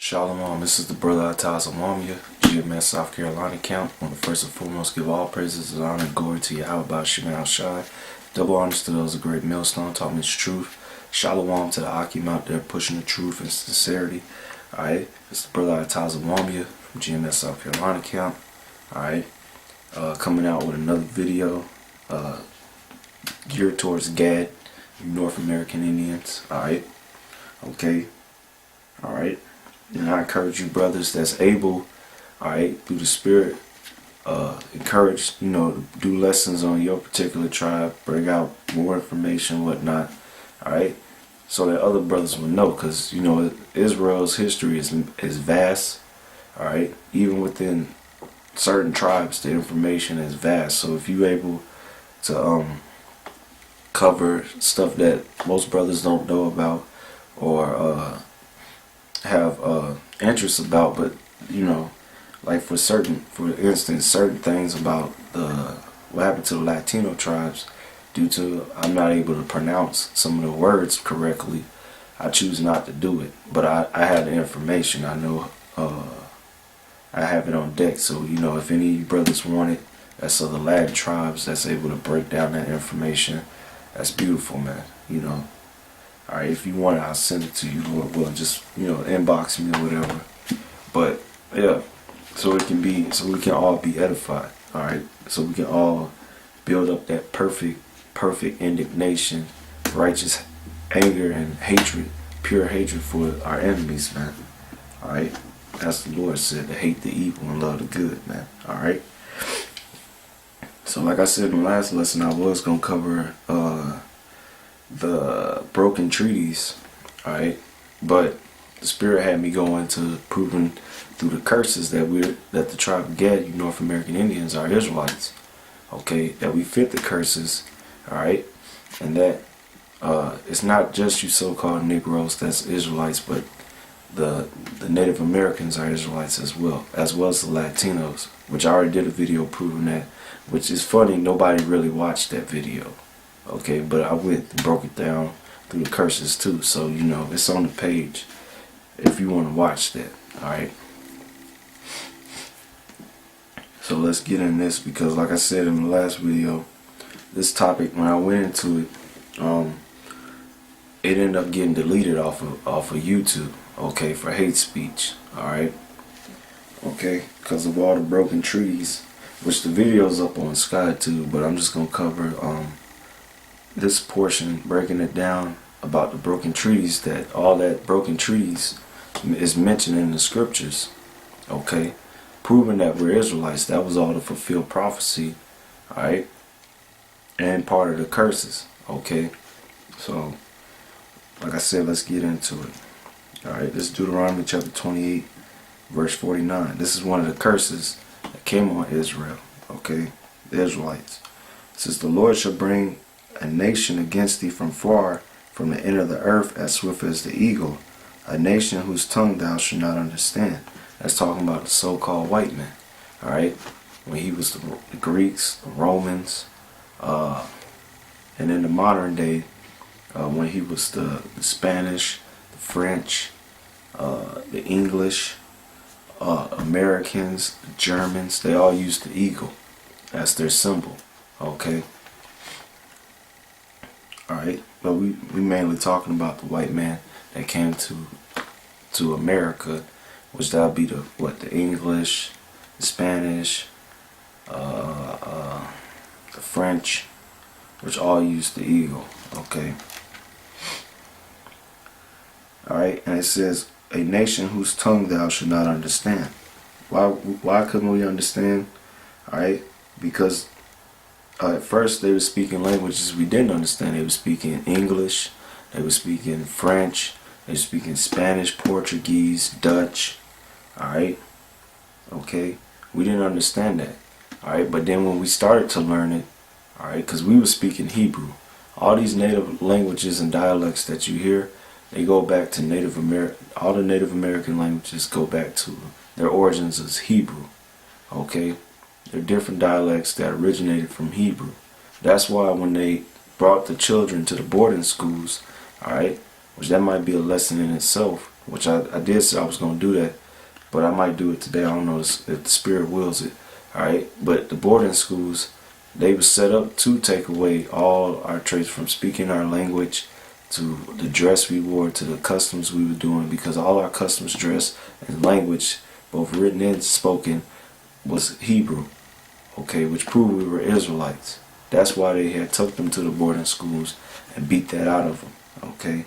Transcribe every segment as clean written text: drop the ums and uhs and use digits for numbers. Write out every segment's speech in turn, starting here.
Shalom, this is the brother Ataz Amamia, GMS South Carolina camp. I want to first and foremost give all praises and honor and glory to Yahweh Shema Shai. Double honors to those a great millstone taught me the truth. Shalom to the Akim out there pushing the truth and sincerity. Alright, it's the brother Ataz Amamia from GMS South Carolina camp. Alright, coming out with another video geared towards Gad, you North American Indians. Alright, okay, alright. And I encourage you brothers that's able, alright, through the Spirit, encourage, to do lessons on your particular tribe, bring out more information, whatnot, alright, so that other brothers will know, because, Israel's history is vast, alright, even within certain tribes, the information is vast, so if you're able to cover stuff that most brothers don't know about, or have interest about, but like for instance, certain things about what happened to the Latino tribes, due to I'm not able to pronounce some of the words correctly, I choose not to do it. But I have the information. I know I have it on deck. So if any brothers want it, that's other Latin tribes that's able to break down that information. That's beautiful, man. Alright, if you want it, I'll send it to you. Well, just inbox me or whatever. But yeah, so we can all be edified. Alright, so we can all build up that perfect indignation, righteous anger and hatred, pure hatred for our enemies, man. Alright, as the Lord said, to hate the evil and love the good, man. Alright. So like I said in the last lesson, I was gonna cover the broken treaties, alright, but the Spirit had me go into proving through the curses that the tribe of Gad, you North American Indians, are Israelites, okay, that we fit the curses, alright, and that it's not just you so-called Negroes that's Israelites, but the Native Americans are Israelites as well as the Latinos, which I already did a video proving that, which is funny, nobody really watched that video. Okay, but I went and broke it down through the curses too, so it's on the page if you want to watch that. Alright, so let's get in this, because like I said in the last video, this topic, when I went into it, it ended up getting deleted off of YouTube, okay, for hate speech. Alright, okay, because of all the broken treaties, which the video's up on SkyTube, but I'm just gonna cover this portion, breaking it down about the broken treaties, that all that broken treaties is mentioned in the scriptures, okay, proving that we're Israelites. That was all the fulfilled prophecy, alright, and part of the curses, okay. So like I said, let's get into it. Alright, this is Deuteronomy chapter 28 verse 49. This is one of the curses that came on Israel, okay, the Israelites. It says, the Lord shall bring a nation against thee from far, from the end of the earth, as swift as the eagle, a nation whose tongue thou shalt not understand. That's talking about the so-called white man, alright, when he was the Greeks, the Romans, and in the modern day, when he was the Spanish, the French, the English, Americans, the Germans, they all used the eagle as their symbol, okay. Alright, but we mainly talking about the white man that came to America, which that would be the English, the Spanish, the French, which all used the eagle, okay. Alright, and it says, a nation whose tongue thou shalt not understand. Why couldn't we understand? Alright, because at first they were speaking languages we didn't understand. They were speaking English, they were speaking French, they were speaking Spanish, Portuguese, Dutch, alright, okay, we didn't understand that, alright, but then when we started to learn it, alright, because we were speaking Hebrew, all these native languages and dialects that you hear, they go back to all the Native American languages go back to their origins as Hebrew, okay. They're different dialects that originated from Hebrew. That's why when they brought the children to the boarding schools, alright, which that might be a lesson in itself, which I did say I was going to do that, but I might do it today. I don't know if the Spirit wills it. Alright, but the boarding schools, they were set up to take away all our traits, from speaking our language to the dress we wore to the customs we were doing, because all our customs, dress, and language, both written and spoken, was Hebrew, okay, which proved we were Israelites. That's why they had took them to the boarding schools and beat that out of them, okay.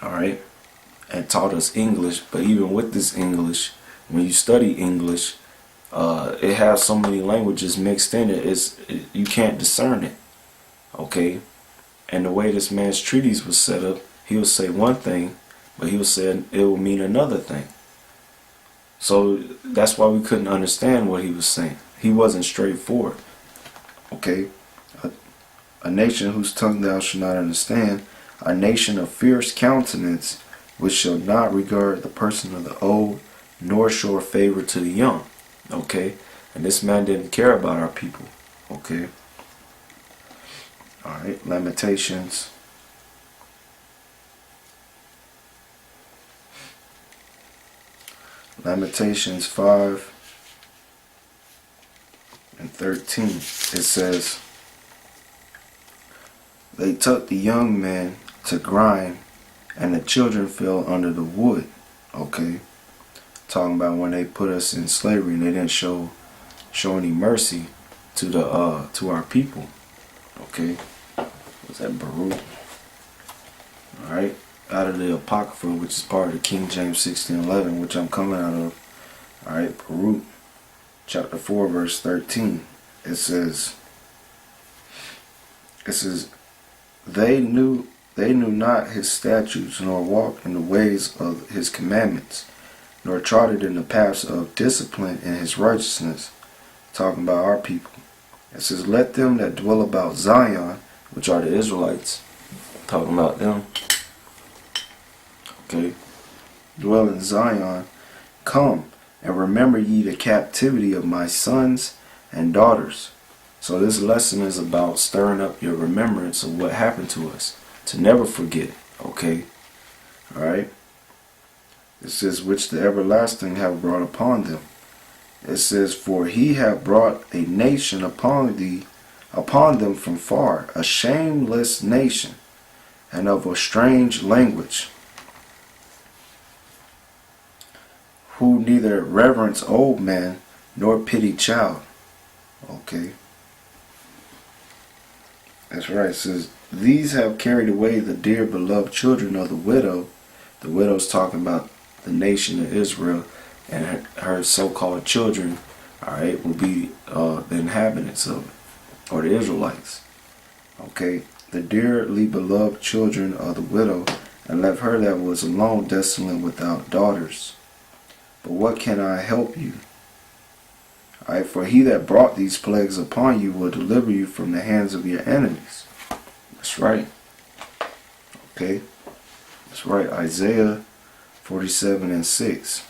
Alright, and taught us English, but even with this English, when you study English, it has so many languages mixed in it, you can't discern it, okay. And the way this man's treatise was set up, he would say one thing, but he would say it will mean another thing. So that's why we couldn't understand what he was saying. He wasn't straightforward, okay. A nation whose tongue thou shalt not understand, a nation of fierce countenance, which shall not regard the person of the old, nor show favor to the young, okay. And this man didn't care about our people, okay. Alright, Lamentations. Lamentations 5 and 13. It says, they took the young men to grind, and the children fell under the wood. Okay. Talking about when they put us in slavery and they didn't show any mercy to our people. Okay. Was that Baruch? Alright. Out of the Apocrypha, which is part of the King James 16:11, which I'm coming out of. Alright, Baruch chapter 4 verse 13. It says they knew not his statutes, nor walked in the ways of his commandments, nor trotted in the paths of discipline in his righteousness. Talking about our people. It says, let them that dwell about Zion, which are the Israelites, talking about them, okay, dwell in Zion, come and remember ye the captivity of my sons and daughters. So this lesson is about stirring up your remembrance of what happened to us, to never forget, okay. Alright. It says, which the everlasting have brought upon them. It says, for he hath brought a nation upon them from far, a shameless nation, and of a strange language, who neither reverence old man nor pity child. Okay. That's right. It says, these have carried away the dear beloved children of the widow. The widow's talking about the nation of Israel, and her so-called children, alright, will be the inhabitants of it, or the Israelites. Okay. The dearly beloved children of the widow, and left her that was alone, desolate, without daughters. But what can I help you? Alright, for he that brought these plagues upon you will deliver you from the hands of your enemies. That's right. Okay. That's right. Isaiah 47:6.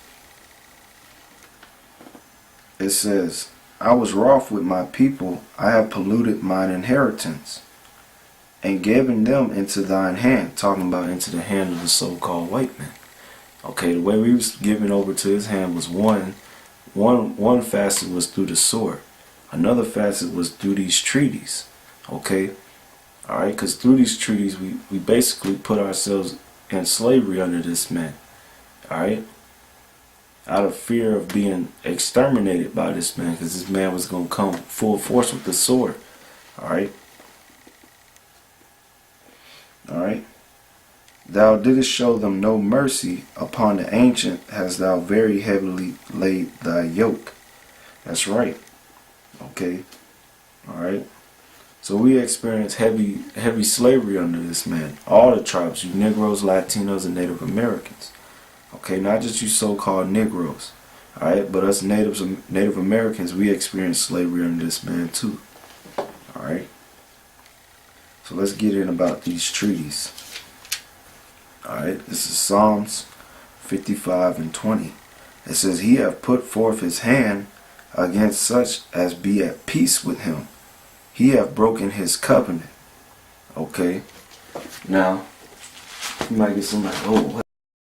It says, I was wroth with my people, I have polluted mine inheritance, and given them into thine hand. Talking about into the hand of the so-called white man. Okay, the way we was given over to his hand was one facet was through the sword. Another facet was through these treaties. Okay? Alright, because through these treaties we basically put ourselves in slavery under this man. Alright? Out of fear of being exterminated by this man, because this man was going to come full force with the sword. Alright? Alright? Thou didst show them no mercy, upon the ancient hast thou very heavily laid thy yoke. That's right. Okay. Alright. So we experienced heavy slavery under this man. All the tribes, you Negroes, Latinos, and Native Americans. Okay, not just you so-called Negroes. Alright, but us Native Americans, we experienced slavery under this man too. Alright. So let's get in about these treaties. Alright, this is Psalms 55:20. It says, he hath put forth his hand against such as be at peace with him. He hath broken his covenant. Okay. Now, You might get some like, oh,